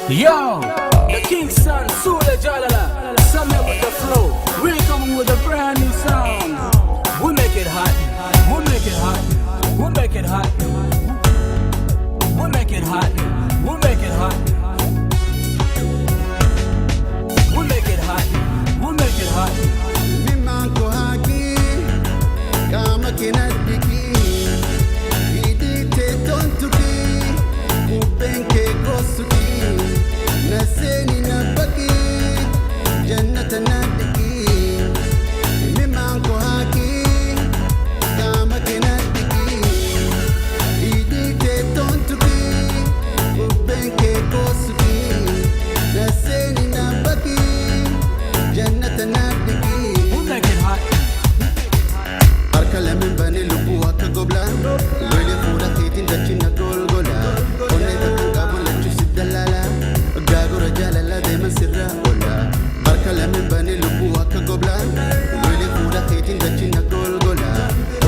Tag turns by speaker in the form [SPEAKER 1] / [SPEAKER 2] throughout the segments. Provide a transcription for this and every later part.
[SPEAKER 1] Yo, the King's son, sule.Nasenii. Some here with the flow. We coming with a brand new sound. We make it hot. We make it hot. We make it hot. We make it hot. We make it hot. We make it hot. We make it hot.
[SPEAKER 2] Mimanko haki kama kinadiki Hidhiitoo tontuki kupenke kosuki Nasenii na baqii jannata nadiki Mimanko haki kama kinadiki Hidhiitoo tontuki kupenke kosuki Nasenii na baqii jannata nadiki Arkalamin bani lubu akka gobla Lole fuudha keetiin dachina golgola Onnee takkan qabu lachuu si dallala Gaagura jaalala deeman sirra oola Arkalamin bani lubu akka gobla Lole fuudha keetiin dachina golgola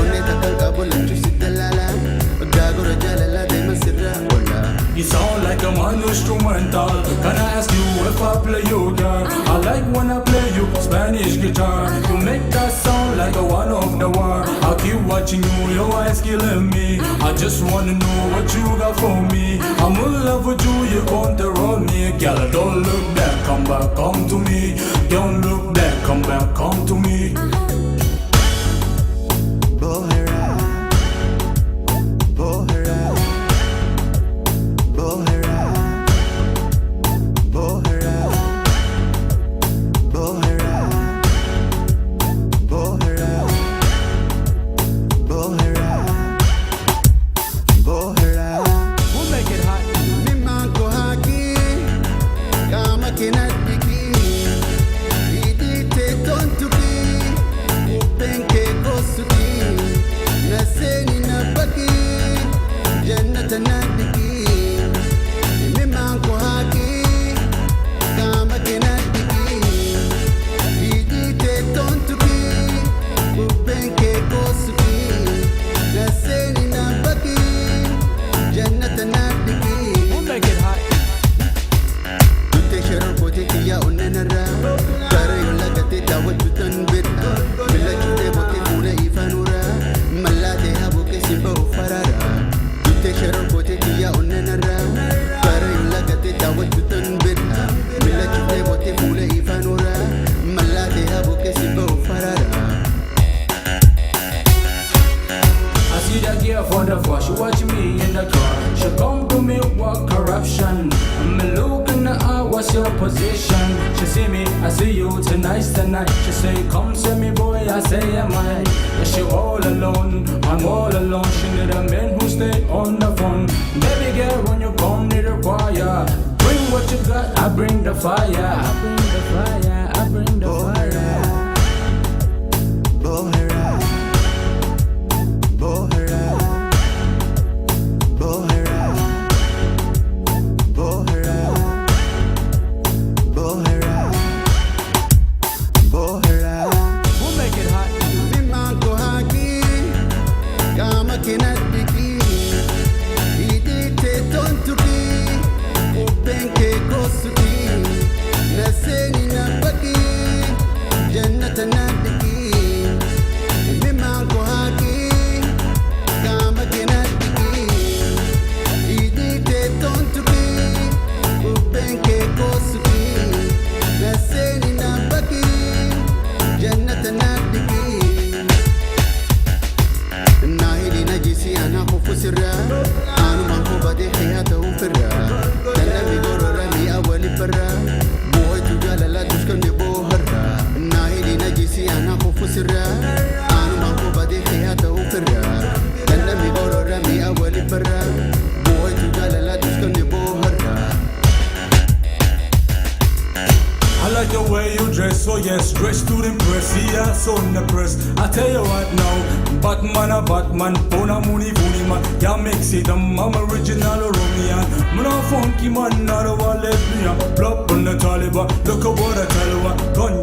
[SPEAKER 2] Onnee takkan qabu lachuu si dallala Gaagura jaalala deeman sirra oola
[SPEAKER 1] You sound like a man instrumental. Can I ask you if I play you, girl? I like when I play you Spanish guitar. You make that sound like a one of the war. I keep watching you, your eyes killing me. I just wanna know what you got for me. I'm in love with you, you control me. Girl, don't look back, come back, come to me. Don't look back, come back, come to me.
[SPEAKER 2] Nasenii na baqii jannata nadiki Mimanko haki kama kinadiki Hidhiitoo tontuki kupenke kosuki Nasenii na baqii jannata nadiki
[SPEAKER 1] Make it hot.
[SPEAKER 2] Tutte sharar kote kiyya onnenarra Gara yolla gate daawwachuutan bedha Mila chute bote fuula ifanura Malate habuke simba ufarara Tutte sharar kote kiyya onnenarra Gara yolla gate daawwachuutan bedha Mila chute bote fuula ifanura Malate habuke simba ufarara
[SPEAKER 1] I see that girl for the floor, she watch me in the car. She come to me, what corruption? I'm looking at her, what's your position? She see me, I see you tonight. She say, come see me boy, I say, am I? Yeah, she all alone, I'm all alone. She need a man who stay on the phone. Baby girl, when you come near the choir, bring what you got, I bring the fire. I bring the fire, I bring the fire.
[SPEAKER 2] Mimanko haki kama kinadiki Hidhiitoo tontuki kupenke kosuki Nasenii na baqii jannata nadiki Mimanko haki kama kinadiki Hidhiitoo tontuki kupenke kosuki Nasenii na baqii jannata nadiki Nahidi najisi ana khufu sirra Anu manko bade khiyata ufirra Tanami gorora mi awali barra Boy tu jalala dushkande boharra Nahidi najisi ana khufu sirra Anu manko bade khiyata ufirra Tanami gorora mi awali barra Boy tu jalala dushkande boharra
[SPEAKER 1] I like the way you dress, so yes, dress to impress. Yeah, so press. I tell you what now, Batman a Batman, Pona Mooney Booney man. Yeah, mix it, I'm original Romeo. Man a funky man, not a wallet me. Plop on the Taliban, look at what I tell you. Gun